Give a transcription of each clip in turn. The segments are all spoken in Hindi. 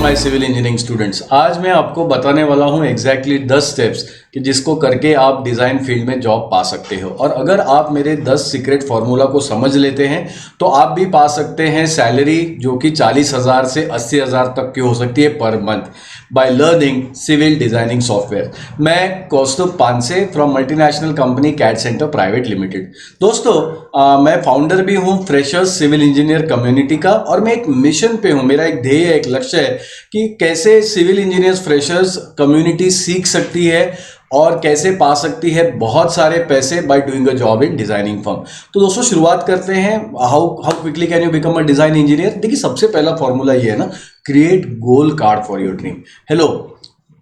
My civil engineering students. आज मैं आपको बताने वाला हूं एग्जैक्टली 10 स्टेप्स कि जिसको करके आप डिज़ाइन फील्ड में जॉब पा सकते हो। और अगर आप मेरे 10 सीक्रेट फार्मूला को समझ लेते हैं तो आप भी पा सकते हैं सैलरी जो कि 40,000 से 80,000 तक की हो सकती है पर month by learning civil designing software. मैं Kaustubh Panse from multinational company CAD centre private limited. दोस्तों मैं फाउंडर भी हूं फ्रेशर्स सिविल इंजीनियर कम्युनिटी का, और मैं एक मिशन पे हूं। मेरा एक ध्येय एक लक्ष्य है कि कैसे सिविल इंजीनियर्स फ्रेशर्स कम्युनिटी सीख सकती है और कैसे पा सकती है बहुत सारे पैसे by doing a job in designing firm. तो दोस्तों शुरुआत करते हैं। How quickly can you become a design engineer. देखिए सबसे पहला फॉर्मूला ये है ना, create goal card for your dream. Hello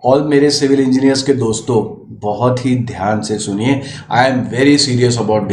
all मेरे सिविल इंजीनियर्स के दोस्तों, बहुत ही ध्यान से सुनिए। I am very serious about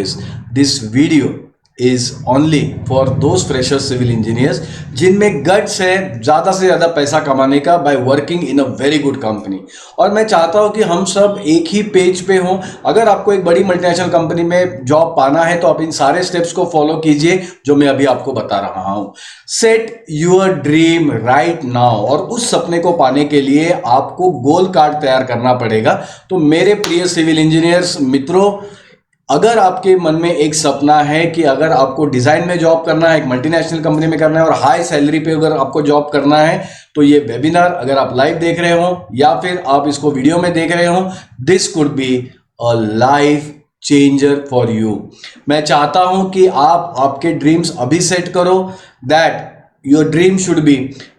this video is only for those fresher civil engineers जिनमें गट्स है ज़्यादा से ज़्यादा पैसा कमाने का by working in a very good company. और मैं चाहता हूं कि हम सब एक ही पेज पे हों। अगर आपको एक बड़ी मल्टीनेशनल कंपनी में जॉब पाना है तो आप इन सारे स्टेप्स को फॉलो कीजिए जो मैं अभी आपको बता रहा हूं। Set your dream right now. और उस सपने को पाने के लिए आपको गोल कार्ड तैयार करना पड़ेगा। तो मेरे प्रिय सिविल इंजीनियर्स मित्रों, अगर आपके मन में एक सपना है कि अगर आपको डिजाइन में जॉब करना है, एक मल्टीनेशनल कंपनी में करना है और हाई सैलरी पे अगर आपको जॉब करना है, तो ये वेबिनार अगर आप लाइव देख रहे हो या फिर आप इसको वीडियो में देख रहे हो, this could be a life changer for you. मैं चाहता हूं कि आप आपके ड्रीम्स अभी सेट करो। That your dream should be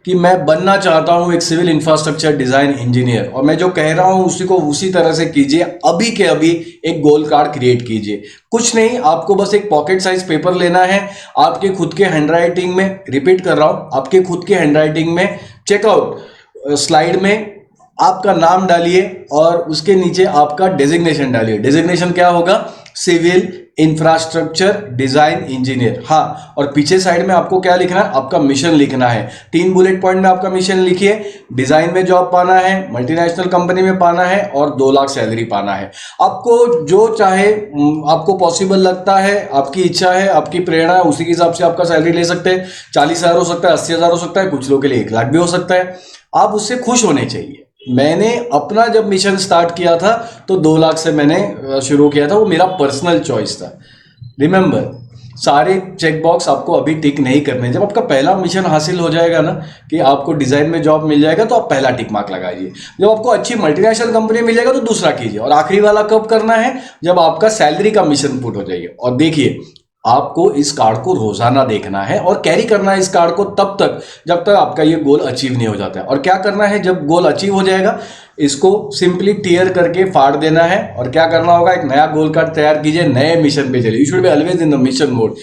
कि मैं बनना चाहता हूं एक सिविल इंफ्रास्ट्रक्चर डिजाइन इंजीनियर, और मैं जो कह रहा हूं उसी को उसी तरह से कीजिए। अभी के अभी एक गोल कार्ड क्रिएट कीजिए। कुछ नहीं, आपको बस एक पॉकेट साइज पेपर लेना है, आपके खुद के हैंडराइटिंग में, रिपीट कर रहा हूं, आपके खुद के हैंडराइटिंग में चेकआउट स्लाइड में आपका नाम डालिए और उसके नीचे आपका डेजिग्नेशन डालिए। डेजिग्नेशन क्या होगा? Civil infrastructure design engineer. हाँ, और पीछे साइड में आपको क्या लिखना है? आपका मिशन लिखना है। 3 बुलेट पॉइंट में आपका मिशन लिखिए। डिजाइन में जॉब पाना है, मल्टीनेशनल कंपनी में पाना है और 2 लाख सैलरी पाना है। आपको जो चाहे, आपको पॉसिबल लगता है, आपकी इच्छा है, आपकी प्रेरणा है, उसी के हिसाब से आपका सैलरी ले सकते हैं। 40,000 हो सकता है, 80,000 हो सकता है, कुछ लोगों के लिए 1 लाख भी हो सकता है। आप उससे खुश होने चाहिए। मैंने अपना जब मिशन स्टार्ट किया था तो 2 लाख से मैंने शुरू किया था, वो मेरा पर्सनल चॉइस था। रिमेंबर, सारे चेक बॉक्स आपको अभी टिक नहीं करने। जब आपका पहला मिशन हासिल हो जाएगा ना कि आपको डिजाइन में जॉब मिल जाएगा तो आप पहला टिक मार्क लगाइए। जब आपको अच्छी मल्टीनेशनल कंपनी मिल जाएगा तो दूसरा कीजिए। और आखिरी वाला कब करना है? जब आपका सैलरी का मिशन पुट हो जाएगा। और देखिए, आपको इस कार्ड को रोजाना देखना है और कैरी करना है इस कार्ड को तब तक जब तक आपका ये गोल अचीव नहीं हो जाता है। और क्या करना है जब गोल अचीव हो जाएगा? इसको सिंपली टीयर करके फाड़ देना है। और क्या करना होगा? एक नया गोल कार्ड तैयार कीजिए, नए मिशन पे चलिए। You should be always in the mission mode.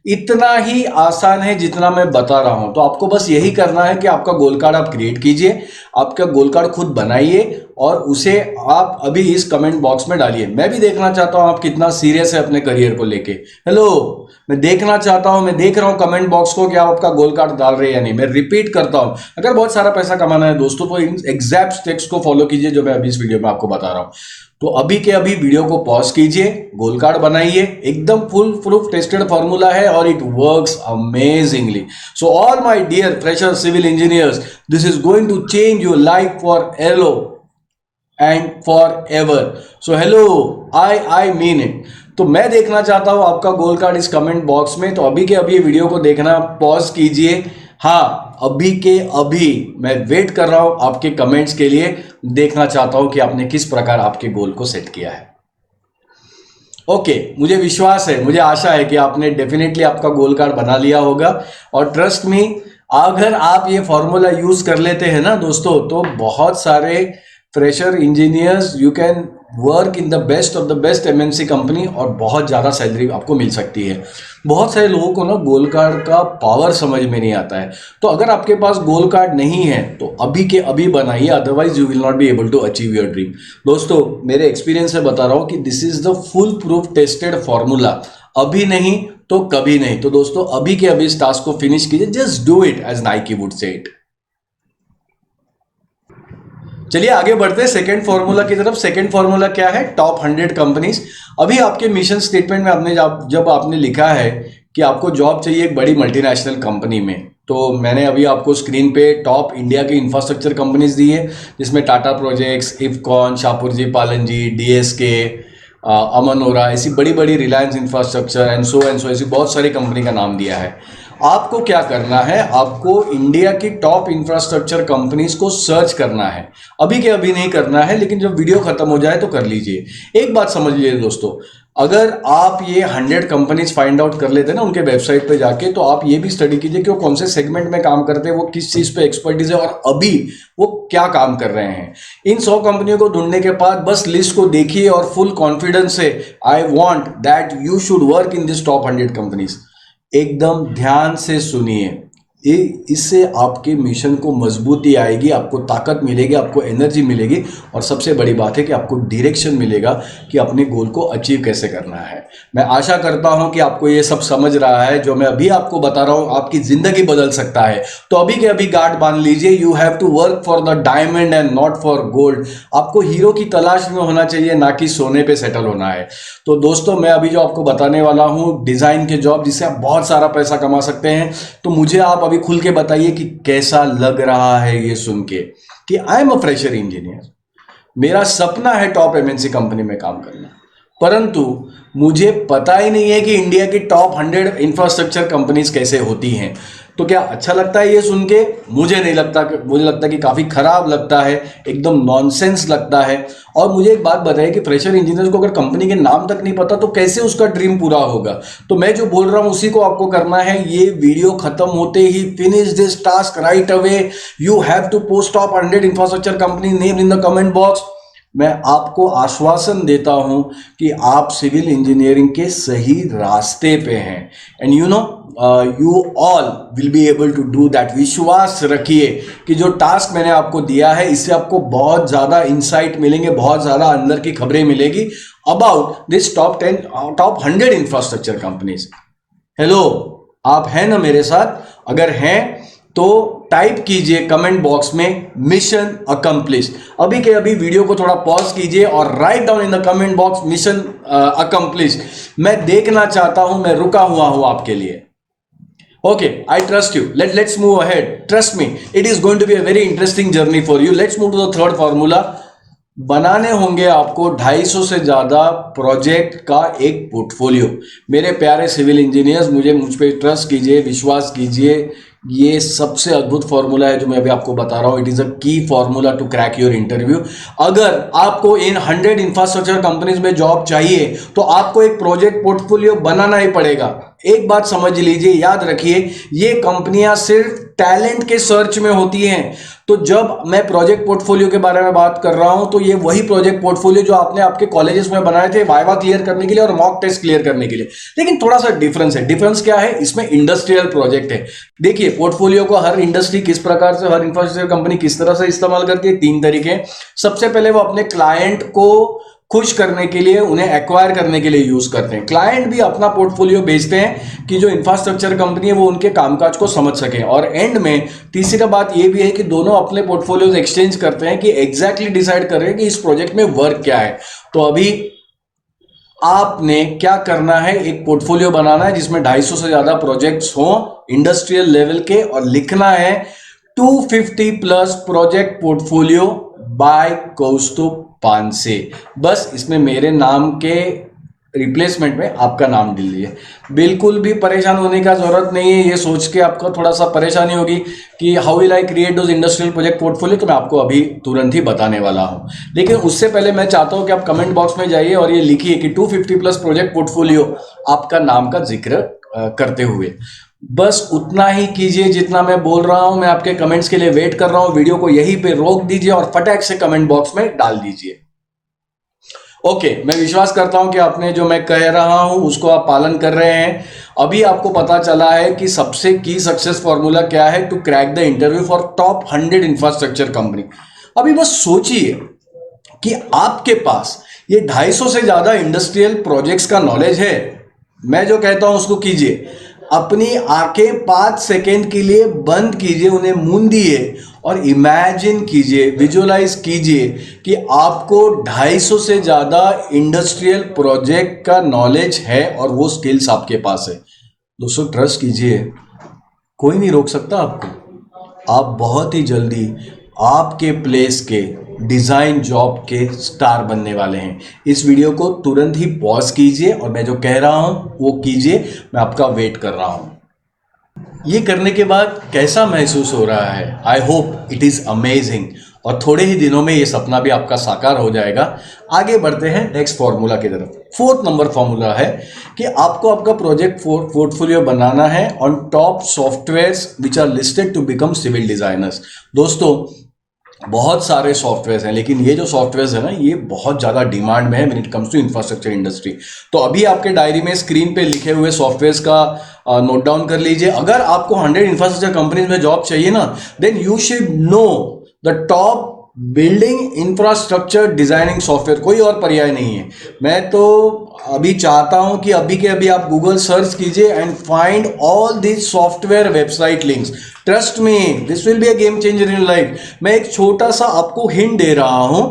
इतना ही आसान है जितना मैं बता रहा हूं। तो आपको बस यही करना है कि आपका गोल कार्ड आप क्रिएट कीजिए, आपका गोल कार्ड खुद बनाइए और उसे आप अभी इस कमेंट बॉक्स में डालिए। मैं भी देखना चाहता हूं आप कितना सीरियस है अपने करियर को लेके। हेलो, मैं देखना चाहता हूं, मैं देख रहा हूं कमेंट बॉक्स को कि आप आपका गोल कार्ड डाल रहे हैं या नहीं। मैं रिपीट करता हूं, अगर बहुत सारा पैसा कमाना है दोस्तों तो इन एग्जैक्ट स्टेप्स को फॉलो कीजिए जो मैं अभी इस वीडियो में आपको बता रहा हूं। तो अभी के अभी वीडियो को पॉज कीजिए, गोल कार्ड बनाइए। एकदम फुल प्रूफ टेस्टेड फॉर्मूला है और it works amazingly. So all my dear fresher civil engineers, this is going to change your life for all and for ever. So hello, I mean it. तो मैं देखना चाहता हूं आपका गोल कार्ड इस कमेंट बॉक्स में। तो अभी के अभी वीडियो को देखना पॉज कीजिए। हाँ, अभी के अभी मैं वेट कर रहा हूं आपके कमेंट्स के लिए। देखना चाहता हूं कि आपने किस प्रकार आपके गोल को सेट किया है। ओके, मुझे विश्वास है, मुझे आशा है कि आपने डेफिनेटली आपका गोल कार्ड बना लिया होगा। और ट्रस्ट मी, अगर आप ये फॉर्मूला यूज कर लेते हैं ना दोस्तों, तो बहुत सारे fresher engineers you can work in the best of the best MNC company और बहुत ज़्यादा सैलरी आपको मिल सकती है। बहुत सारे लोगों को ना गोल कार्ड का पावर समझ में नहीं आता है। तो अगर आपके पास गोल कार्ड नहीं है तो अभी के अभी बनाइए, otherwise you will not be able to achieve your dream. दोस्तों, मेरे एक्सपीरियंस से बता रहा हूँ कि this is the foolproof tested formula. अभी नहीं तो कभी नहीं। तो दोस्तों, अभी के अभी इस टास्क को फिनिश कीजिए। Just do it as Nike would say it. चलिए आगे बढ़ते हैं सेकंड फॉर्मूला की तरफ। सेकंड फॉर्मूला क्या है? Top 100 companies. अभी आपके मिशन स्टेटमेंट में आपने जब आपने लिखा है कि आपको जॉब चाहिए एक बड़ी मल्टीनेशनल कंपनी में, तो मैंने अभी आपको स्क्रीन पे टॉप इंडिया की इंफ्रास्ट्रक्चर कंपनीज दी है, जिसमें टाटा प्रोजेक्ट्स, इफकॉन, शाहपुर जी, पालन जी, डीएसके, अमनोरा, ऐसी बड़ी बड़ी, रिलायंस इंफ्रास्ट्रक्चर एंड सो ऐसी बहुत सारी कंपनी का नाम दिया है। आपको क्या करना है, आपको इंडिया की टॉप इंफ्रास्ट्रक्चर कंपनीज को सर्च करना है। अभी के अभी नहीं करना है, लेकिन जब वीडियो खत्म हो जाए तो कर लीजिए। एक बात समझ लीजिए दोस्तों, अगर आप ये 100 कंपनीज फाइंड आउट कर लेते हैं ना उनके वेबसाइट पे जाके, तो आप ये भी स्टडी कीजिए कि वो कौन से सेगमेंट में काम करते हैं, वो किस चीज पे एक्सपर्टीज है और अभी वो क्या काम कर रहे हैं। इन 100 कंपनियों को ढूंढने के बाद बस लिस्ट को देखिए और फुल कॉन्फिडेंस से I want that you should work in this top 100 companies. एकदम ध्यान से सुनिए, इससे आपके मिशन को मजबूती आएगी, आपको ताकत मिलेगी, आपको एनर्जी मिलेगी और सबसे बड़ी बात है कि आपको डायरेक्शन मिलेगा कि अपने गोल को अचीव कैसे करना है। मैं आशा करता हूं कि आपको ये सब समझ रहा है। जो मैं अभी आपको बता रहा हूं आपकी जिंदगी बदल सकता है। तो अभी के अभी गार्ड बांध लीजिए। You have to work for the diamond and not for gold. आपको हीरो की तलाश में होना चाहिए, ना कि सोने पे सेटल होना है। तो दोस्तों, मैं अभी जो आपको बताने वाला हूं डिजाइन के जॉब जिससे आप बहुत सारा पैसा कमा सकते हैं, तो मुझे आप अभी खुल के बताइए कि कैसा लग रहा है ये सुन के कि I am a fresher engineer, मेरा सपना है टॉप एमएनसी कंपनी में काम करना, परंतु मुझे पता ही नहीं है कि इंडिया की टॉप 100 इंफ्रास्ट्रक्चर कंपनीज कैसे होती हैं। तो क्या अच्छा लगता है ये सुन के? मुझे नहीं लगता। मुझे लगता है कि काफ़ी खराब लगता है, एकदम नॉनसेंस लगता है। और मुझे एक बात बताइए कि फ्रेशर इंजीनियर्स को अगर कंपनी के नाम तक नहीं पता तो कैसे उसका ड्रीम पूरा होगा? तो मैं जो बोल रहा हूँ उसी को आपको करना है। ये वीडियो खत्म होते ही finish this task right away. You have to post top 100 infrastructure company name in the comment box. मैं आपको आश्वासन देता हूं कि आप सिविल इंजीनियरिंग के सही रास्ते पे हैं and you all will be able to do that. विश्वास रखिए कि जो टास्क मैंने आपको दिया है इससे आपको बहुत ज़्यादा इंसाइट मिलेंगे, बहुत ज़्यादा अंदर की खबरें मिलेगी about this top 100 infrastructure companies. Hello, आप हैं ना मेरे साथ? अगर हैं तो टाइप कीजिए कमेंट बॉक्स में मिशन अकम्प्लिश। अभी के अभी वीडियो को थोड़ा पॉज कीजिए और write down in the comment box mission accomplish. मैं देखना चाहता हूं, मैं रुका हुआ हूं आपके लिए। Okay, I trust you. Let's move ahead. Trust me, it is going to be a very interesting journey for you. Let's move to the third formula. बनाने होंगे आपको 250 से ज़्यादा प्रोजेक्ट का एक पोर्टफोलियो। मेरे प्यारे सिविल इंजीनियर्स, मुझ पे ट्रस्ट कीजिए, विश्वास कीजिए। ये सबसे अद्भुत फॉर्मूला है जो मैं अभी आपको बता रहा हूँ। It is a key formula to crack your interview. अगर आपको इन 100 इंफ्रास्ट्रक्चर कंपनीज में जॉब चाहिए तो आपको एक प्रोजेक्ट पोर्टफोलियो बनाना ही पड़ेगा। एक बात समझ लीजिए, याद रखिए, ये कंपनियां सिर्फ टैलेंट के सर्च में होती हैं। तो जब मैं प्रोजेक्ट पोर्टफोलियो के बारे में बात कर रहा हूं तो ये वही प्रोजेक्ट पोर्टफोलियो जो आपने आपके कॉलेजेस में बनाए थे वाइवा क्लियर करने के लिए और मॉक टेस्ट क्लियर करने के लिए। लेकिन थोड़ा सा डिफरेंस है। डिफरेंस क्या है? इसमें इंडस्ट्रियल प्रोजेक्ट है। देखिए, पोर्टफोलियो को हर इंडस्ट्री किस प्रकार से, हर इंफ्रास्ट्रक्चर कंपनी किस तरह से इस्तेमाल करती है। 3 तरीके। सबसे पहले वो अपने क्लाइंट को खुश करने के लिए, उन्हें एक्वायर करने के लिए यूज करते हैं। क्लाइंट भी अपना पोर्टफोलियो बेचते हैं कि जो इंफ्रास्ट्रक्चर कंपनी है वो उनके कामकाज को समझ सके। और एंड में तीसरी बात ये भी है कि दोनों अपने पोर्टफोलियोज एक्सचेंज करते हैं कि एग्जैक्टली डिसाइड कर रहे हैं कि इस प्रोजेक्ट में वर्क क्या है। तो अभी आपने क्या करना है, एक पोर्टफोलियो बनाना है जिसमें 250 से ज्यादा प्रोजेक्ट्स हों इंडस्ट्रियल लेवल के, और लिखना है 250+ प्रोजेक्ट पोर्टफोलियो बाय कौस्तुभ पानसे। बस इसमें मेरे नाम के रिप्लेसमेंट में आपका नाम डाल दीजिए। बिल्कुल भी परेशान होने का जरूरत नहीं है। ये सोच के आपको थोड़ा सा परेशानी होगी कि how will I create those industrial project portfolio, तो मैं आपको अभी तुरंत ही बताने वाला हूं। लेकिन उससे पहले मैं चाहता हूं कि आप कमेंट बॉक्स में जाइए और ये लिखिए कि 250+ प्रोजेक्ट पोर्टफोलियो, आपका नाम का जिक्र करते हुए। बस उतना ही कीजिए जितना मैं बोल रहा हूं। मैं आपके कमेंट्स के लिए वेट कर रहा हूं। वीडियो को यहीं पे रोक दीजिए और फटाक से कमेंट बॉक्स में डाल दीजिए। ओके, मैं विश्वास करता हूं कि आपने जो मैं कह रहा हूं उसको आप पालन कर रहे हैं। अभी आपको पता चला है कि सबसे की सक्सेस फॉर्मूला क्या है to crack the interview for top 100 infrastructure company. अभी बस सोचिए कि आपके पास ये 250 से ज्यादा इंडस्ट्रियल प्रोजेक्ट्स का नॉलेज है। मैं जो कहता हूं उसको कीजिए। अपनी आंखें 5 सेकेंड के लिए बंद कीजिए, उन्हें मूंदिए और इमेजिन कीजिए, विजुअलाइज कीजिए कि आपको 250 से ज़्यादा इंडस्ट्रियल प्रोजेक्ट का नॉलेज है और वो स्किल्स आपके पास है। दोस्तों ट्रस्ट कीजिए, कोई नहीं रोक सकता आपको। आप बहुत ही जल्दी आपके प्लेस के डिज़ाइन जॉब के स्टार बनने वाले हैं। इस वीडियो को तुरंत ही पॉज कीजिए और मैं जो कह रहा हूं वो कीजिए। मैं आपका वेट कर रहा हूं। ये करने के बाद कैसा महसूस हो रहा है? I hope it is amazing. और थोड़े ही दिनों में ये सपना भी आपका साकार हो जाएगा। आगे बढ़ते हैं नेक्स्ट फॉर्मूला की तरफ। 4th नंबर फॉर्मूला है कि आपको आपका प्रोजेक्ट पोर्टफोलियो बनाना है on top softwares which are listed to become civil designers. दोस्तों बहुत सारे सॉफ्टवेयर हैं, लेकिन ये जो सॉफ्टवेयर है ना, ये बहुत ज़्यादा डिमांड में है when it comes to infrastructure industry. तो अभी आपके डायरी में स्क्रीन पे लिखे हुए सॉफ्टवेयर का नोट डाउन कर लीजिए। अगर आपको 100 इंफ्रास्ट्रक्चर कंपनीज में जॉब चाहिए ना, then you should know the top building infrastructure designing software. कोई और पर्याय नहीं है। मैं तो अभी चाहता हूं कि अभी के अभी आप गूगल सर्च कीजिए and find all this software website links. Trust me, this will be a game changer in life. मैं एक छोटा सा आपको हिंट दे रहा हूं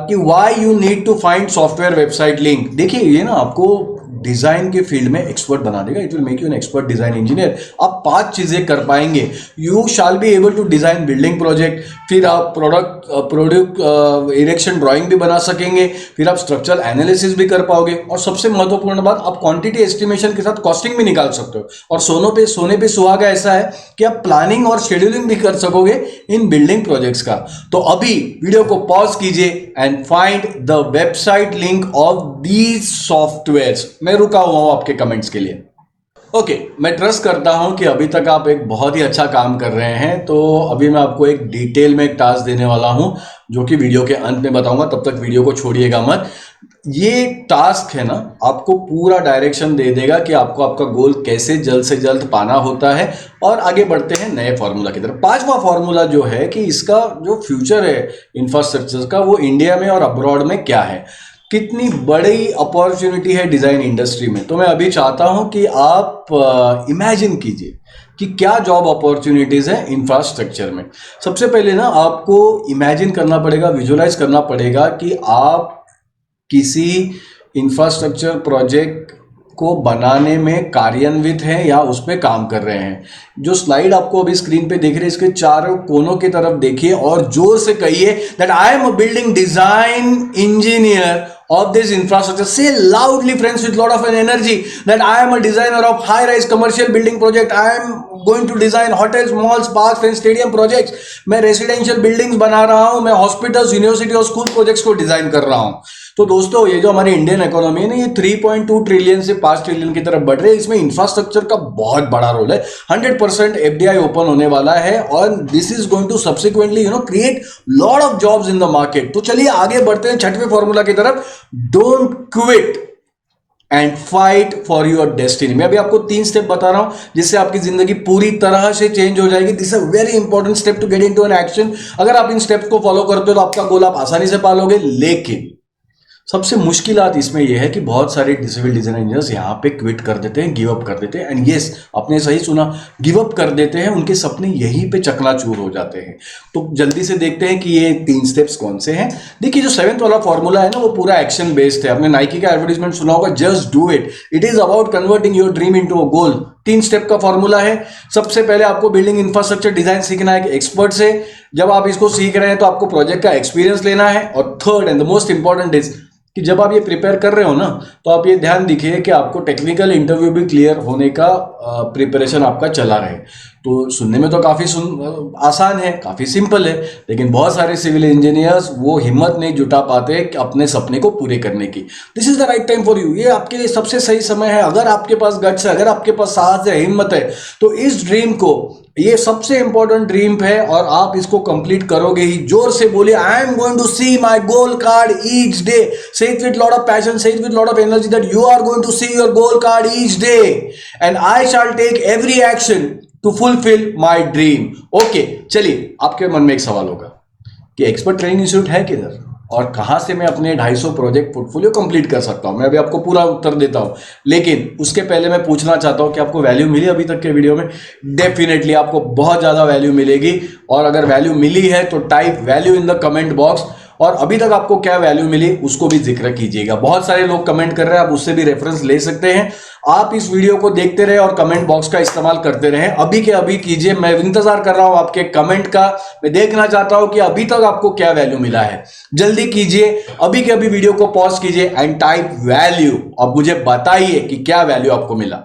कि why you need to find software website link. देखिए, ये ना आपको डिजाइन के फील्ड में एक्सपर्ट बना देगा। It will make you an expert design engineer. आप 5 चीजें कर पाएंगे। You shall be able to design building project, फिर आप प्रोडक्ट इरेक्शन ड्राइंग भी बना सकेंगे, फिर आप स्ट्रक्चरल एनालिसिस भी कर पाओगे, और सबसे महत्वपूर्ण बात, आप क्वांटिटी एस्टिमेशन के साथ कॉस्टिंग भी निकाल सकते हो। और सोने पे सुहागा ऐसा है कि आप प्लानिंग और शेड्यूलिंग भी कर सकोगे इन बिल्डिंग प्रोजेक्ट्स का। तो अभी वीडियो को पॉज कीजिए and find the website link of these softwares. मैं रुका हुआ हूं आपके कमेंट्स के लिए। ओके, मैं ट्रस्ट करता हूं कि अभी तक आप एक बहुत ही अच्छा काम कर रहे हैं। तो अभी मैं आपको एक डिटेल में एक टास्क देने वाला हूं, जो कि वीडियो के अंत में बताऊंगा। तब तक वीडियो को छोड़िएगा मत। ये टास्क है ना, आपको पूरा डायरेक्शन दे देगा कि आपको आपका गोल कैसे जल्द से जल्द पाना होता है। और आगे बढ़ते हैं नए फॉर्मूला की तरफ। 5वां फॉर्मूला जो है कि इसका जो फ्यूचर है इंफ्रास्ट्रक्चर का, वो इंडिया में और अब्रॉड में क्या है, कितनी बड़ी अपॉर्चुनिटी है डिज़ाइन इंडस्ट्री में। तो मैं अभी चाहता हूं कि आप इमेजिन कीजिए कि क्या जॉब अपॉर्चुनिटीज़ हैं इंफ्रास्ट्रक्चर में। सबसे पहले ना आपको इमेजिन करना पड़ेगा, विजुलाइज करना पड़ेगा कि आप किसी इंफ्रास्ट्रक्चर प्रोजेक्ट को बनाने में कार्यान्वित हैं या उस पर काम कर रहे हैं। जो स्लाइड आपको अभी स्क्रीन पे देख रहे हैं, इसके चारों कोनों की तरफ देखिए और जोर से कहिए that I am a building design engineer of this infrastructure. Say loudly, friends, with lot of an energy, that I am a designer of high-rise commercial building project. I am going to design hotels, malls, parks and stadium projects. मैं रेसिडेंशियल बिल्डिंग्स बना रहा हूं, मैं हॉस्पिटल्स, यूनिवर्सिटी और स्कूल प्रोजेक्ट्स को डिजाइन कर रहा हूं। तो दोस्तों, ये जो हमारी इंडियन इकोनॉमी है ना, ये 3.2 ट्रिलियन से 5 ट्रिलियन की तरफ बढ़ रही है। इसमें इंफ्रास्ट्रक्चर का बहुत बड़ा रोल है। 100% FDI ओपन होने वाला है और this is going to subsequently create lot of jobs in the market. तो चलिए आगे बढ़ते हैं 6वें फॉर्मूला की तरफ। Don't quit and fight for your destiny. मैं अभी आपको 3 स्टेप बता रहा हूं जिससे आपकी जिंदगी पूरी तरह से चेंज हो जाएगी। This is a very important step to get into an action. अगर आप इन स्टेप्स को फॉलो करते हो तो आपका गोल आप आसानी से पालोगे। लेकिन सबसे मुश्किल बात इसमें यह है कि बहुत सारे सिविल डिजाइन इंजीनियर्स यहाँ पे क्विट कर देते हैं, गिव अप कर देते हैं। एंड यस, आपने सही सुना, गिव अप कर देते हैं। उनके सपने यहीं पे चकनाचूर हो जाते हैं। तो जल्दी से देखते हैं कि ये 3 स्टेप्स कौन से हैं। देखिए, जो 7th वाला फॉर्मूला है ना, वो पूरा एक्शन बेस्ड है। आपने नाइकी का एडवर्टाइजमेंट सुना होगा, just do it. It is about converting your dream into a goal. 3 step का फॉर्मूला है। सबसे पहले आपको बिल्डिंग इंफ्रास्ट्रक्चर डिजाइन सीखना है एक्सपर्ट से। जब आप इसको सीख रहे हैं तो आपको प्रोजेक्ट का एक्सपीरियंस लेना है। और third and the most important is कि जब आप ये प्रिपेयर कर रहे हो ना, तो आप ये ध्यान दीजिए कि आपको टेक्निकल इंटरव्यू भी क्लियर होने का प्रिपरेशन आपका चला रहे। तो सुनने में तो काफ़ी आसान है, काफ़ी सिंपल है, लेकिन बहुत सारे सिविल इंजीनियर्स वो हिम्मत नहीं जुटा पाते कि अपने सपने को पूरे करने की। This is the right time for you. ये आपके लिए सबसे सही समय है। अगर आपके पास गट्स है, अगर आपके पास साहस है, हिम्मत है, तो इस ड्रीम को, ये सबसे इंपॉर्टेंट ड्रीम है और आप इसको कंप्लीट करोगे ही। जोर से बोलिए, I am going to see my goal card each day. Say it with lot of passion, say it with lot of energy that you are going to see your goal card each day and I shall take every action to fulfil my dream. Okay, चलिए, आपके मन में एक सवाल होगा कि एक्सपर्ट ट्रेनिंग इंस्टीट्यूट है किधर और कहां से मैं अपने 250 प्रोजेक्ट पोर्टफोलियो कंप्लीट कर सकता हूं। मैं अभी आपको पूरा उत्तर देता हूं, लेकिन उसके पहले मैं पूछना चाहता हूं कि आपको वैल्यू मिली अभी तक के वीडियो में? डेफिनेटली आपको बहुत ज्यादा वैल्यू मिलेगी। और अगर वैल्यू मिली है तो type value in the comment box. और अभी तक आपको क्या वैल्यू मिली उसको भी जिक्र कीजिएगा। बहुत सारे लोग कमेंट कर रहे हैं, आप उससे भी रेफरेंस ले सकते हैं। आप इस वीडियो को देखते रहे और कमेंट बॉक्स का इस्तेमाल करते रहे, अभी के अभी कीजिए। मैं इंतजार कर रहा हूं आपके कमेंट का, मैं देखना चाहता हूं कि अभी तक आपको क्या वैल्यू मिला है। जल्दी कीजिए, अभी के अभी वीडियो को पॉज कीजिए एंड टाइप वैल्यू। अब मुझे बताइए कि क्या वैल्यू आपको मिला।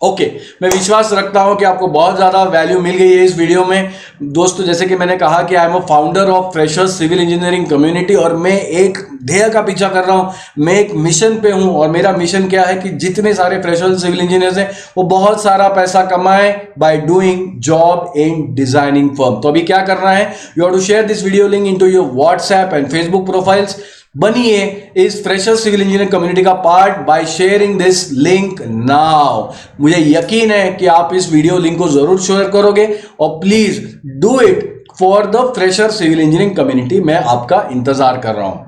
ओके, मैं विश्वास रखता हूं कि आपको बहुत ज्यादा वैल्यू मिल गई है इस वीडियो में। दोस्तों, जैसे कि मैंने कहा कि I am a founder of freshers civil engineering community, और मैं एक ध्येय का पीछा कर रहा हूं, मैं एक मिशन पे हूं। और मेरा मिशन क्या है कि जितने सारे फ्रेशर्स सिविल इंजीनियर्स हैं वो बहुत सारा पैसा कमाए by doing job in designing firm. तो अभी क्या करना है, you have to share this video link into your WhatsApp and Facebook profiles. बनिए इस फ्रेशर सिविल इंजीनियरिंग कम्युनिटी का part by sharing this link now. मुझे यकीन है कि आप इस वीडियो लिंक को जरूर शेयर करोगे, और please do it for the fresher civil engineering community. मैं आपका इंतजार कर रहा हूं।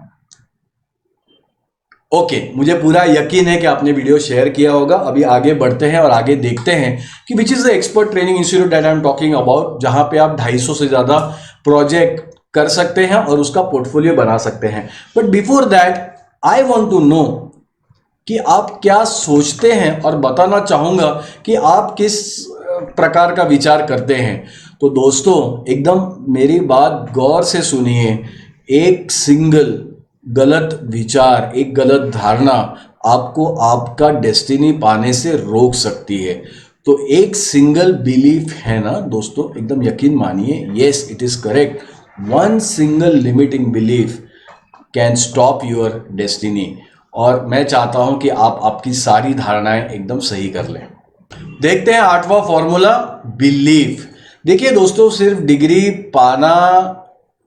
ओके, मुझे पूरा यकीन है कि आपने वीडियो शेयर किया होगा। अभी आगे बढ़ते हैं और आगे देखते हैं कि which is the expert training institute that I am talking about, जहां पे आप 250 से ज्यादा प्रोजेक्ट कर सकते हैं और उसका पोर्टफोलियो बना सकते हैं। But before that I want to know कि आप क्या सोचते हैं, और बताना चाहूंगा कि आप किस प्रकार का विचार करते हैं। तो दोस्तों, एकदम मेरी बात गौर से सुनिए। एक सिंगल गलत विचार, एक गलत धारणा आपको आपका डेस्टिनी पाने से रोक सकती है। तो एक सिंगल बिलीफ है ना दोस्तों, एकदम यकीन मानिए, yes it is correct, one single limiting belief can stop your destiny. और मैं चाहता हूं कि आप आपकी सारी धारणाएं एकदम सही कर लें। देखते हैं 8वां फॉर्मूला, बिलीफ। देखिए दोस्तों, सिर्फ डिग्री पाना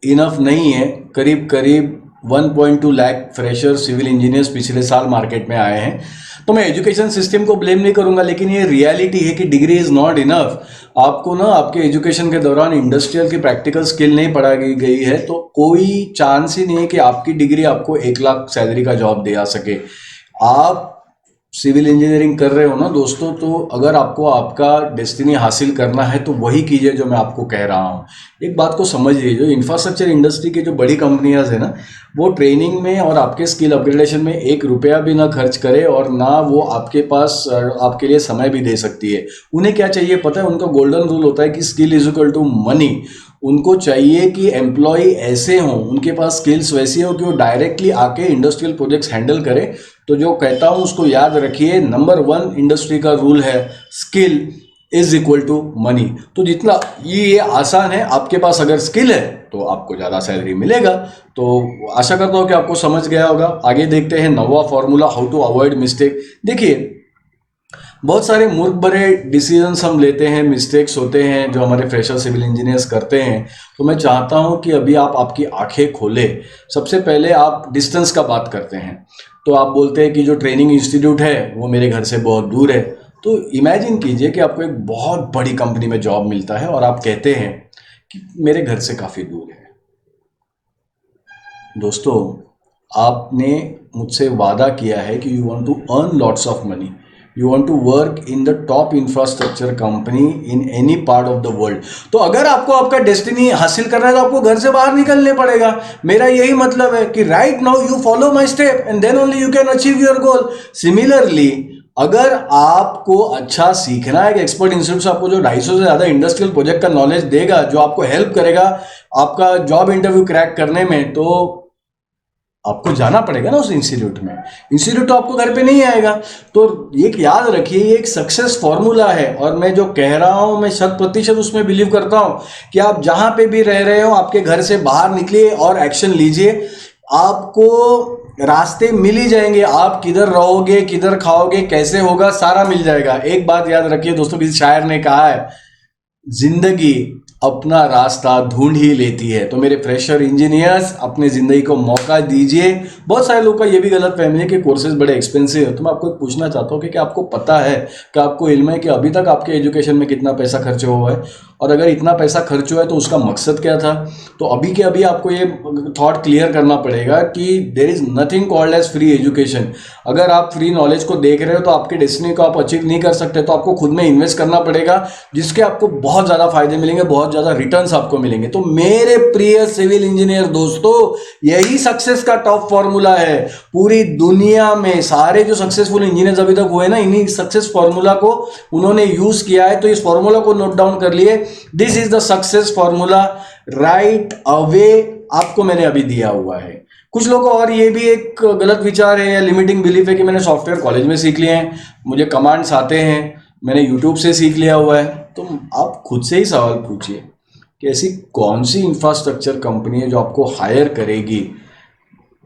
इनफ नहीं है। करीब करीब 1.2 लाख फ्रेशर सिविल इंजीनियर्स पिछले साल मार्केट में आए हैं। तो मैं एजुकेशन सिस्टम को ब्लेम नहीं करूंगा, लेकिन ये रियलिटी है कि डिग्री इज नॉट इनफ। आपको ना आपके एजुकेशन के दौरान इंडस्ट्रियल की प्रैक्टिकल स्किल नहीं पढ़ाई गई है, तो कोई चांस ही नहीं है कि आपकी डिग्री आपको 1 लाख सैलरी का जॉब दे आ सके। आप सिविल इंजीनियरिंग कर रहे हो ना दोस्तों, तो अगर आपको आपका डेस्टिनी हासिल करना है तो वही कीजिए जो मैं आपको कह रहा हूँ। एक बात को समझिए, जो इंफ्रास्ट्रक्चर इंडस्ट्री की जो बड़ी कंपनियां है ना, वो ट्रेनिंग में और आपके स्किल अपग्रेडेशन में 1 रुपया भी ना खर्च करे, और ना वो आपके पास आपके लिए समय भी दे सकती है। उन्हें क्या चाहिए पता है, उनका गोल्डन रूल होता है कि skill is equal to money. उनको चाहिए कि एम्प्लॉय ऐसे हों, उनके पास स्किल्स वैसी हो कि वो डायरेक्टली आके इंडस्ट्रियल प्रोजेक्ट्स हैंडल करे। तो जो कहता हूं उसको याद रखिए, नंबर 1 इंडस्ट्री का रूल है, skill is equal to money. तो जितना ये आसान है, आपके पास अगर स्किल है तो आपको ज़्यादा सैलरी मिलेगा। तो आशा करता हूं कि आपको समझ गया होगा। आगे देखते हैं 9वां formula, how to avoid mistake. देखिए, बहुत सारे मूर्ख भरे डिसीजंस हम लेते हैं, मिस्टेक्स होते हैं जो हमारे फ्रेशर सिविल इंजीनियर्स करते हैं। तो मैं चाहता हूं कि अभी आप आपकी आंखें खोले। सबसे पहले आप डिस्टेंस का बात करते हैं, तो आप बोलते हैं कि जो ट्रेनिंग इंस्टीट्यूट है वो मेरे घर से बहुत दूर है। तो इमेजिन कीजिए कि आपको एक बहुत बड़ी कंपनी में जॉब मिलता है और आप कहते हैं कि मेरे घर से काफ़ी दूर है। दोस्तों, आपने मुझसे वादा किया है कि you want to earn lots of money, you want to work in the top infrastructure company in any part of the world. तो अगर आपको आपका डेस्टिनी हासिल करना है तो आपको घर से बाहर निकलने पड़ेगा। मेरा यही मतलब है कि right now you follow my step and then only you can achieve your goal. Similarly, अगर आपको अच्छा सीखना है, कि एक्सपर्ट इंस्टीट्यूट से आपको जो 250 से ज़्यादा इंडस्ट्रियल प्रोजेक्ट का नॉलेज देगा, जो आपको हेल्प करेगा आपका जॉब इंटरव्यू क्रैक करने में, तो आपको जाना पड़ेगा ना उस इंस्टीट्यूट में। इंस्टीट्यूट तो आपको घर पे नहीं आएगा। तो एक याद रखिए, ये एक सक्सेस फॉर्मूला है, और मैं जो कह रहा हूं मैं 100% उसमें बिलीव करता हूं कि आप जहां पे भी रह रहे हो, आपके घर से बाहर निकलिए और एक्शन लीजिए। आपको रास्ते मिल ही जाएंगे। आप किधर रहोगे, किधर खाओगे, कैसे होगा, सारा मिल जाएगा। एक बात याद रखिए दोस्तों, किसी शायर ने कहा है, जिंदगी अपना रास्ता ढूंढ ही लेती है। तो मेरे फ्रेशर इंजीनियर्स, अपने ज़िंदगी को मौका दीजिए। बहुत सारे लोगों का ये भी गलत फहमी है कि कोर्सेज बड़े एक्सपेंसिव है। तो मैं आपको पूछना चाहता हूँ कि आपको पता है, कि आपको इल्म है कि अभी तक आपके एजुकेशन में कितना पैसा खर्च हुआ है, और अगर इतना पैसा खर्च हुआ है तो उसका मकसद क्या था। तो अभी के अभी आपको ये थॉट क्लियर करना पड़ेगा कि there is nothing called as free education. अगर आप फ्री नॉलेज को देख रहे हो तो आपके डेस्टिनी को आप अचीव नहीं कर सकते, तो आपको खुद में इन्वेस्ट करना पड़ेगा, जिसके आपको बहुत ज़्यादा फायदे मिलेंगे, बहुत ज़्यादा रिटर्न्स आपको मिलेंगे। तो मेरे प्रिय सिविल इंजीनियर दोस्तों, यही सक्सेस का टॉप फॉर्मूला है। पूरी दुनिया में सारे जो सक्सेसफुल इंजीनियर्स अभी तक हुए ना, इन्हीं सक्सेस फॉर्मूला को उन्होंने यूज किया है। तो इस फॉर्मूला को नोट डाउन कर लिए, this is the success formula, right away आपको मैंने अभी दिया हुआ है। कुछ लोगों और ये भी एक गलत विचार है या लिमिटिंग बिलीफ है कि मैंने सॉफ्टवेयर कॉलेज में सीख लिए हैं, मुझे कमांड्स आते हैं, मैंने यूट्यूब से सीख लिया हुआ है। तो आप खुद से ही सवाल पूछिए कि ऐसी कौन सी इंफ्रास्ट्रक्चर कंपनी है जो आपको हायर करेगी,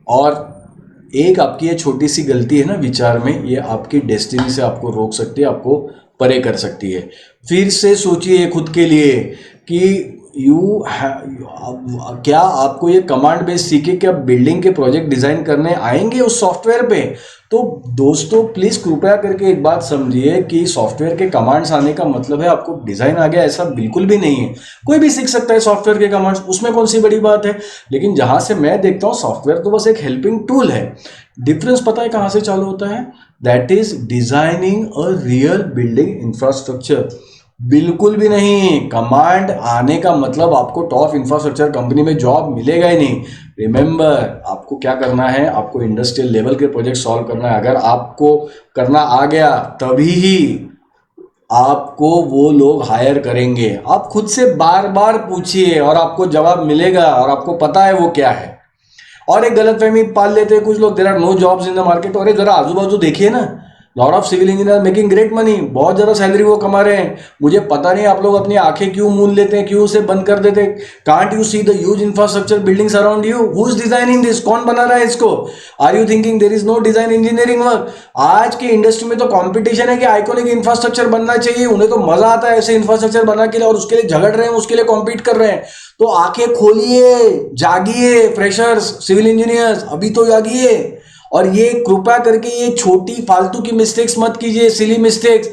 और एक आपकी ये छोटी सी गलती है ना विचार में, ये आपकी डेस्टिनी से आपको रोक सकती है, आपको परे कर सकती है। फिर से सोचिए खुद के लिए कि क्या आपको ये कमांड बेस सीखे कि आप बिल्डिंग के प्रोजेक्ट डिजाइन करने आएंगे उस सॉफ्टवेयर पे? तो दोस्तों प्लीज कृपया करके एक बात समझिए कि सॉफ्टवेयर के कमांड्स आने का मतलब है आपको डिजाइन आ गया, ऐसा बिल्कुल भी नहीं है। कोई भी सीख सकता है सॉफ्टवेयर के कमांड्स, उसमें कौन सी बड़ी बात है। लेकिन जहां से मैं देखता हूं सॉफ्टवेयर तो बस एक हेल्पिंग टूल है। डिफरेंस पता है कहां से चालू होता है? That is designing a real building infrastructure. बिल्कुल भी नहीं। कमांड आने का मतलब आपको टॉप इंफ्रास्ट्रक्चर कंपनी में जॉब मिलेगा ही नहीं। रिमेंबर, आपको क्या करना है, आपको इंडस्ट्रियल लेवल के प्रोजेक्ट सॉल्व करना है। अगर आपको करना आ गया तभी ही आपको वो लोग हायर करेंगे। आप खुद से बार बार पूछिए और आपको जवाब मिलेगा, और आपको पता है वो क्या है। और एक गलतफहमी पाल लेते हैं कुछ लोग, there are no jobs in the market. और जरा आजू बाजू देखिए ना, lot of civil engineer making great money, बहुत ज्यादा सैलरी वो कमा रहे हैं। मुझे पता नहीं आप लोग अपनी आंखें क्यों मूंद लेते हैं, क्यों उसे बंद कर देते हैं। Can't you see the huge infrastructure buildings around you? Who is designing this? कौन बना रहा है इसको? Are you thinking there is no design engineering work? आज की इंडस्ट्री में तो कंपटीशन है कि आइकॉनिक इंफ्रास्ट्रक्चर बनना चाहिए। उन्हें तो मजा आता है ऐसे इंफ्रास्ट्रक्चर बना के लिए, और उसके लिए झगड़ रहे हैं, उसके लिए कॉम्पीट कर रहे हैं। तो आंखें खोलिए, जागिए फ्रेशर्स, सिविल इंजीनियर्स, अभी तो जागिए। और ये कृपया करके ये छोटी फालतू की मिस्टेक्स मत कीजिए, सिली मिस्टेक्स।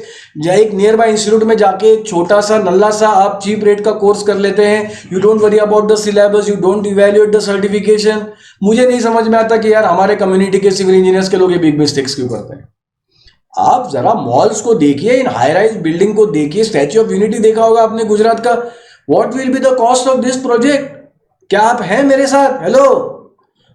एक नियर बाय इंस्टीट्यूट में जाके छोटा सा नल्ला सा आप चीप रेट का कोर्स कर लेते हैं। You don't worry about the syllabus, you don't evaluate the certification. मुझे नहीं समझ में आता कि यार हमारे कम्युनिटी के सिविल इंजीनियर्स के लोग ये बिग मिस्टेक्स क्यों करते हैं। आप जरा मॉल्स को देखिए, इन हाई राइज बिल्डिंग को देखिए, स्टैच्यू ऑफ यूनिटी देखा होगा आपने गुजरात का। What will be the cost of this project? क्या आप हैं मेरे साथ? हेलो,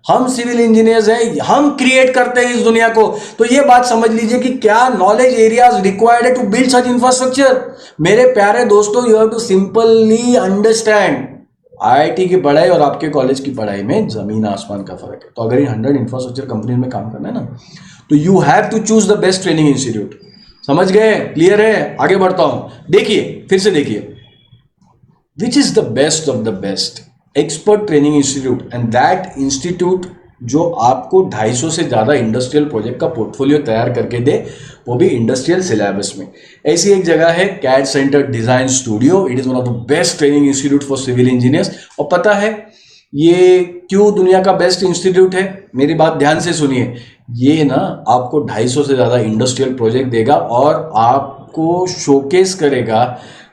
हम सिविल इंजीनियर्स हैं, हम क्रिएट करते हैं इस दुनिया को। तो ये बात समझ लीजिए कि क्या नॉलेज एरियाज रिक्वायर्ड है टू बिल्ड सच इंफ्रास्ट्रक्चर। मेरे प्यारे दोस्तों, you have to simply understand, IIT की पढ़ाई और आपके कॉलेज की पढ़ाई में जमीन आसमान का फर्क है। तो अगर इन 100 इंफ्रास्ट्रक्चर कंपनी में काम करना है ना, तो you have to choose the best training institute. समझ गए? क्लियर है? आगे बढ़ता हूं। देखिए, फिर से देखिए, which is the best of the best expert training institute, and that institute जो आपको 250 से ज़्यादा इंडस्ट्रियल प्रोजेक्ट का पोर्टफोलियो तैयार करके दे, वो भी इंडस्ट्रियल सिलेबस में। ऐसी एक जगह है CAD centre design studio. It is one of the best training institute for civil engineers. और पता है ये क्यों दुनिया का बेस्ट इंस्टीट्यूट है? मेरी बात ध्यान से सुनिए। ये ना आपको 250 से ज़्यादा इंडस्ट्रियल प्रोजेक्ट देगा और आपको शोकेस करेगा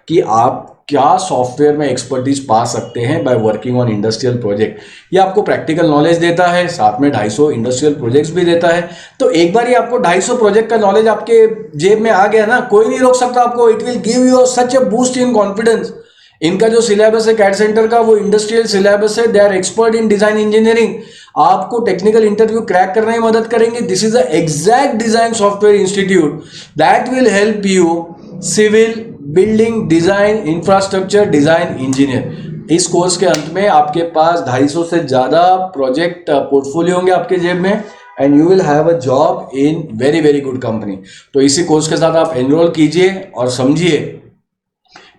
कि आप क्या सॉफ्टवेयर में एक्सपर्टीज पा सकते हैं by working on industrial project. ये आपको प्रैक्टिकल नॉलेज देता है, साथ में 250 इंडस्ट्रियल प्रोजेक्ट्स भी देता है। तो एक बार ये आपको 250 प्रोजेक्ट का नॉलेज आपके जेब में आ गया ना, कोई नहीं रोक सकता आपको। It will give you such a boost in confidence. इनका जो सिलेबस है कैड सेंटर का, वो इंडस्ट्रियल सिलेबस है। They are expert in design engineering. आपको टेक्निकल इंटरव्यू क्रैक करने में मदद करेंगे। This is the exact design software institute that will help you civil building design infrastructure design engineer. इस कोर्स के अंत में आपके पास 250 से ज्यादा प्रोजेक्ट पोर्टफोलियो होंगे आपके जेब में, and you will have a job in very very good company. तो इसी कोर्स के साथ आप एनरोल कीजिए और समझिए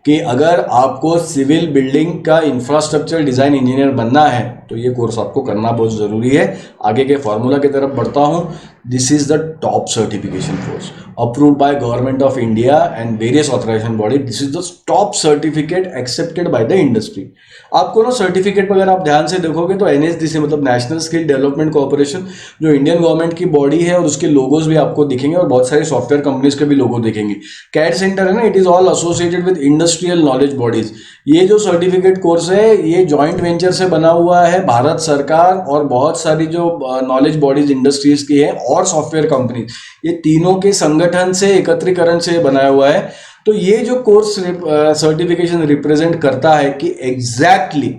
कि अगर आपको सिविल बिल्डिंग का इंफ्रास्ट्रक्चर डिजाइन इंजीनियर बनना है तो ये कोर्स आपको करना बहुत जरूरी है। आगे के फॉर्मूला की तरफ बढ़ता हूं। This is the top certification course approved by government of India and various authorization body. This is the top certificate accepted by the industry. आपको ना सर्टिफिकेट पर अगर आप ध्यान से देखोगे तो NSDC मतलब नेशनल स्किल डेवलपमेंट कॉर्पोरेशन जो इंडियन गवर्नमेंट की बॉडी है, और उसके लोगोज भी आपको दिखेंगे और बहुत सारी सॉफ्टवेयर कंपनीज के भी लोगो दिखेंगे। कैड सेंटर है ना, it is all associated with industrial knowledge bodies. ये जो सर्टिफिकेट कोर्स है ये जॉइंट वेंचर से बना हुआ है भारत सरकार और बहुत सारी जो नॉलेज बॉडीज इंडस्ट्रीज की है और सॉफ्टवेयर कंपनी, ये तीनों के संगठन से एकत्रीकरण से बनाया हुआ है। तो ये जो कोर्स सर्टिफिकेशन रिप्रेजेंट करता है कि एग्जैक्टली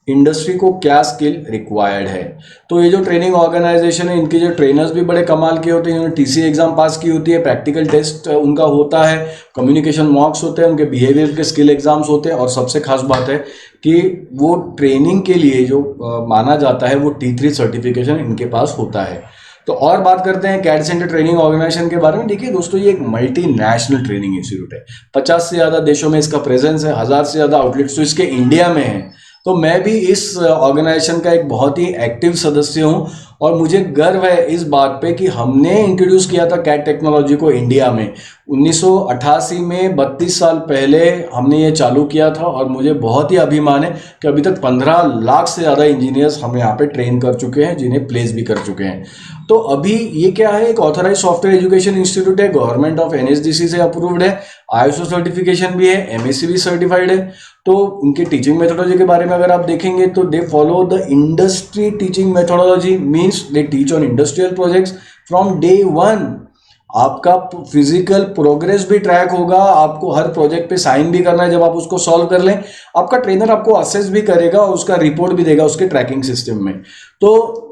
इंडस्ट्री को क्या स्किल रिक्वायर्ड है। तो ये जो ट्रेनिंग ऑर्गेनाइजेशन है, इनके जो ट्रेनर्स भी बड़े कमाल के होते हैं। इन्होंने टीसी एग्जाम पास की होती है, प्रैक्टिकल टेस्ट उनका होता है, कम्युनिकेशन मॉक्स होते हैं, उनके बिहेवियर के स्किल एग्जाम्स होते हैं, और सबसे खास बात है कि वो ट्रेनिंग के लिए जो माना जाता है वो T3 सर्टिफिकेशन इनके पास होता है। तो और बात करते हैं कैड सेंटर ट्रेनिंग ऑर्गेनाइजेशन के बारे में। देखिए दोस्तों, ये एक मल्टीनेशनल ट्रेनिंग इंस्टीट्यूट है। 50 से ज़्यादा देशों में इसका प्रेजेंस है, 1000 से ज़्यादा आउटलेट्स तो इसके इंडिया में है। तो मैं भी इस ऑर्गेनाइजेशन का एक बहुत ही एक्टिव सदस्य हूं, और मुझे गर्व है इस बात पे कि हमने इंट्रोड्यूस किया था कैड टेक्नोलॉजी को इंडिया में 1988 में। 32 साल पहले हमने ये चालू किया था, और मुझे बहुत ही अभिमान है कि अभी तक 15 लाख से ज़्यादा इंजीनियर्स हम यहाँ पे ट्रेन कर चुके हैं, जिन्हें प्लेस भी कर चुके हैं। तो अभी ये क्या है, एक ऑथराइज सॉफ्टवेयर एजुकेशन इंस्टीट्यूट है, गवर्नमेंट ऑफ NSDC से अप्रूव्ड है, ISO सर्टिफिकेशन भी है, MSc भी सर्टिफाइड है। तो उनके टीचिंग मेथोडोलॉजी के बारे में अगर आप देखेंगे तो they follow the industry teaching methodology, means they teach on industrial projects from day one. आपका फिजिकल प्रोग्रेस भी ट्रैक होगा, आपको हर प्रोजेक्ट पे साइन भी करना है जब आप उसको सॉल्व कर लें। आपका ट्रेनर आपको असेस भी करेगा और उसका रिपोर्ट भी देगा उसके ट्रैकिंग सिस्टम में। तो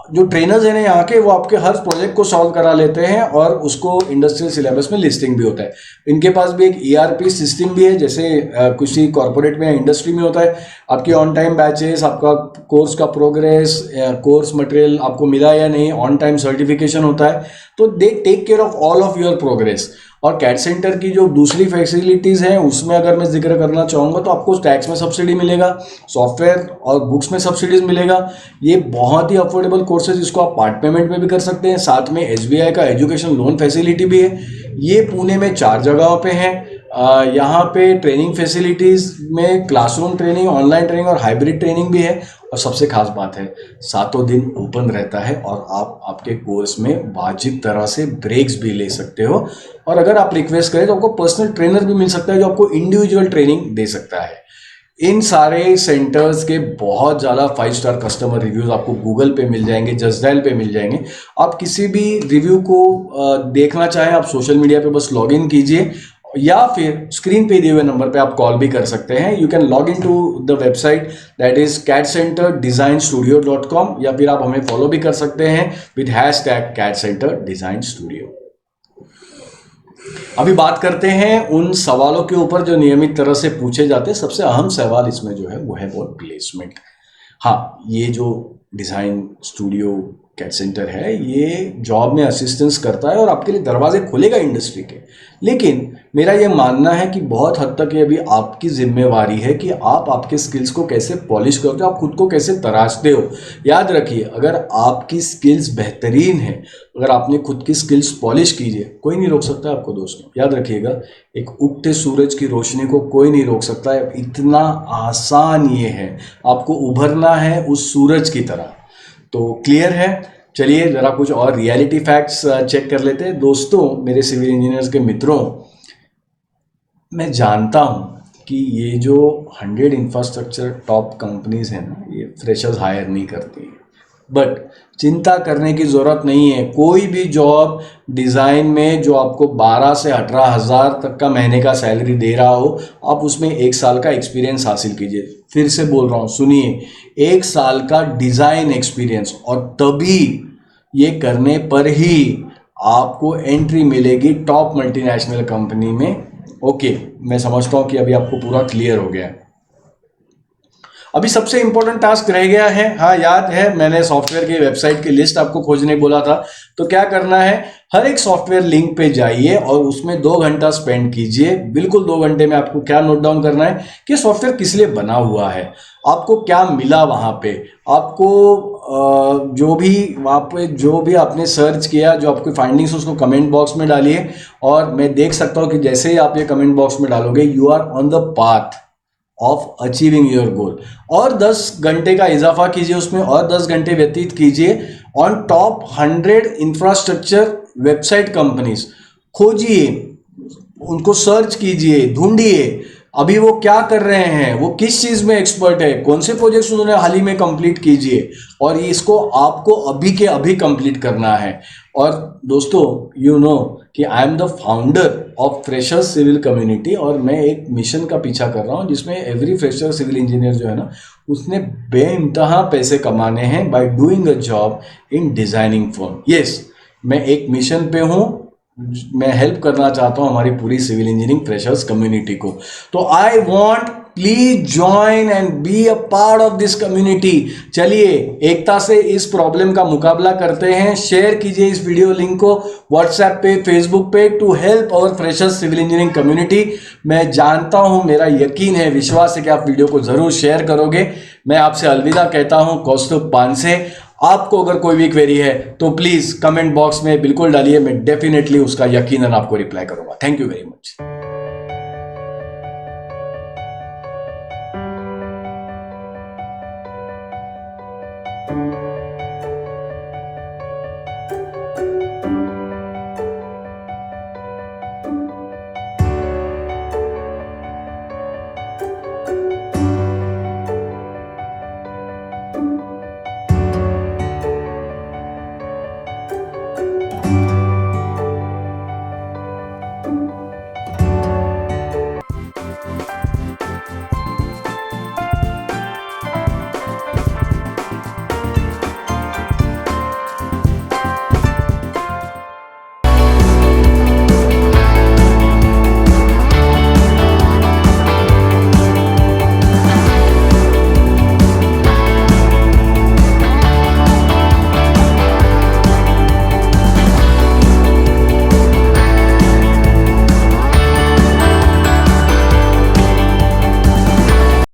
जो ट्रेनर्स हैं ना यहाँ के, वो आपके हर प्रोजेक्ट को सॉल्व करा लेते हैं, और उसको इंडस्ट्रियल सिलेबस में लिस्टिंग भी होता है। इनके पास भी एक ERP सिस्टम भी है, जैसे किसी कॉर्पोरेट में या इंडस्ट्री में होता है। आपकी ऑन टाइम बैचेस, आपका कोर्स का प्रोग्रेस, कोर्स मटेरियल आपको मिला या नहीं, ऑन टाइम सर्टिफिकेशन होता है। तो they take care of all of your progress. और कैड सेंटर की जो दूसरी फैसिलिटीज़ हैं उसमें अगर मैं जिक्र करना चाहूँगा तो आपको टैक्स में सब्सिडी मिलेगा, सॉफ्टवेयर और बुक्स में सब्सिडीज मिलेगा। ये बहुत ही अफोर्डेबल कोर्सेज, इसको आप पार्ट पेमेंट में भी कर सकते हैं। साथ में SBI का एजुकेशन लोन फैसिलिटी भी है। ये पुणे में 4 जगहों पे हैं। यहाँ पे ट्रेनिंग फैसिलिटीज़ में क्लासरूम ट्रेनिंग, ऑनलाइन ट्रेनिंग और हाइब्रिड ट्रेनिंग भी है। और सबसे खास बात है, 7 दिन ओपन रहता है, और आप आपके कोर्स में वाजिब तरह से ब्रेक्स भी ले सकते हो। और अगर आप रिक्वेस्ट करें तो आपको पर्सनल ट्रेनर भी मिल सकता है जो आपको इंडिविजुअल ट्रेनिंग दे सकता है। इन सारे सेंटर्स के बहुत ज़्यादा 5 स्टार कस्टमर रिव्यूज़ आपको गूगल पे मिल जाएंगे, जस्टडायल पे मिल जाएंगे। आप किसी भी रिव्यू को देखना चाहें, आप सोशल मीडिया पे बस लॉग इन कीजिए, या फिर स्क्रीन पे दिए हुए नंबर पे आप कॉल भी कर सकते हैं। You can log in to the website that is cadcenterdesignstudio.com, या फिर आप हमें फॉलो भी कर सकते हैं विद #cadcenterDesignStudio। अभी बात करते हैं उन सवालों के ऊपर जो नियमित तरह से पूछे जाते हैं। सबसे अहम सवाल इसमें जो है वो है वो प्लेसमेंट। हाँ, ये जो डिज़ाइन स्टूडियो कैड सेंटर है ये जॉब में असिस्टेंस करता है और आपके लिए दरवाजे खोलेगा इंडस्ट्री के। लेकिन मेरा ये मानना है कि बहुत हद तक ये अभी आपकी जिम्मेवारी है कि आप आपके स्किल्स को कैसे पॉलिश करते हो, आप खुद को कैसे तराशते हो। याद रखिए, अगर आपकी स्किल्स बेहतरीन है, अगर आपने खुद की स्किल्स पॉलिश कीजिए, कोई नहीं रोक सकता आपको दोस्तों। याद रखिएगा, एक उगते सूरज की रोशनी को कोई नहीं रोक सकता है। इतना आसान ये है, आपको उभरना है उस सूरज की तरह। तो क्लियर है। चलिए ज़रा कुछ और रियलिटी फैक्ट्स चेक कर लेते हैं। दोस्तों, मेरे सिविल इंजीनियर्स के मित्रों, मैं जानता हूँ कि ये जो 100 इंफ्रास्ट्रक्चर टॉप कंपनीज हैं ना, ये फ्रेशर्स हायर नहीं करती, बट चिंता करने की ज़रूरत नहीं है। कोई भी जॉब डिज़ाइन में जो आपको 12 से 18 हज़ार तक का महीने का सैलरी दे रहा हो, आप उसमें 1 साल का एक्सपीरियंस हासिल कीजिए। फिर से बोल रहा हूँ, सुनिए, 1 साल का डिज़ाइन एक्सपीरियंस, और तभी ये करने पर ही आपको एंट्री मिलेगी टॉप मल्टीनेशनल कंपनी में। ओके, मैं समझता हूँ कि अभी आपको पूरा क्लियर हो गया है। अभी सबसे इंपॉर्टेंट टास्क रह गया है। हाँ, याद है मैंने सॉफ्टवेयर की वेबसाइट की लिस्ट आपको खोजने बोला था। तो क्या करना है, हर एक सॉफ्टवेयर लिंक पे जाइए और उसमें 2 घंटा स्पेंड कीजिए। बिल्कुल 2 घंटे में आपको क्या नोट डाउन करना है कि सॉफ्टवेयर किस लिए बना हुआ है, आपको क्या मिला वहाँ पे, आपको जो भी वहाँ पे जो भी आपने सर्च किया, जो आपकी फाइंडिंग्स उसको कमेंट बॉक्स में डालिए। और मैं देख सकता हूँ कि जैसे ही आप ये कमेंट बॉक्स में डालोगे, you are on the path of achieving your goal. और 10 घंटे का इजाफा कीजिए उसमें, और 10 घंटे व्यतीत कीजिए on top 100 infrastructure website companies. खोजिए, उनको सर्च कीजिए, ढूंढिए अभी वो क्या कर रहे हैं, वो किस चीज़ में एक्सपर्ट है, कौन से प्रोजेक्ट्स उन्होंने हाल ही में कंप्लीट कीजिए, और इसको आपको अभी के अभी कंप्लीट करना है। और दोस्तों यू नो कि I am the founder of freshers civil community, और मैं एक मिशन का पीछा कर रहा हूँ जिसमें एवरी फ्रेशर सिविल इंजीनियर जो है ना, उसने बेइंतहा पैसे कमाने हैं bye doing a job in designing firm. Yes, मैं एक मिशन पे हूँ, मैं हेल्प करना चाहता हूँ हमारी पूरी सिविल इंजीनियरिंग फ्रेशर्स कम्युनिटी को। तो I want please join and be a part of this community. चलिए एकता से इस प्रॉब्लम का मुकाबला करते हैं। शेयर कीजिए इस वीडियो लिंक को व्हाट्सएप पे, फेसबुक पे, to help our freshers civil engineering community. मैं जानता हूं, मेरा यकीन है, विश्वास है कि आप वीडियो को जरूर शेयर करोगे। मैं आपसे अलविदा कहता हूं, कौस्तुभ पानसे। आपको अगर कोई भी क्वेरी है तो प्लीज कमेंट बॉक्स में बिल्कुल डालिए, मैं डेफिनेटली उसका यकीनन आपको रिप्लाई करूंगा। Thank you very much.